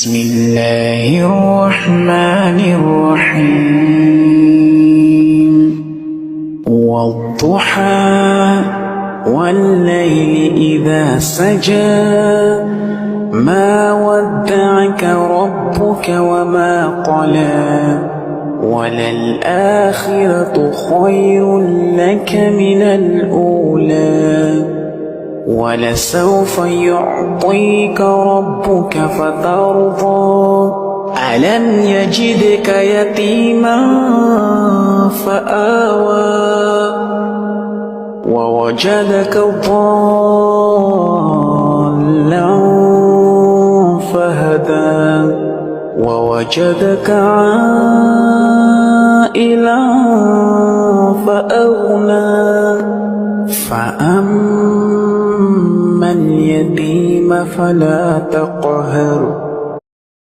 بسم الله الرحمن الرحيم والضحى والليل إذا سجى ما ودعك ربك وما قلى وللآخرة خير لك من الأولى ولسوف يعطيك ربك فترضى ألم يجدك يتيما فآوى ووجدك ضالا فهدى ووجدك عائلا فأغنى فأما اليتيم فلا تقهر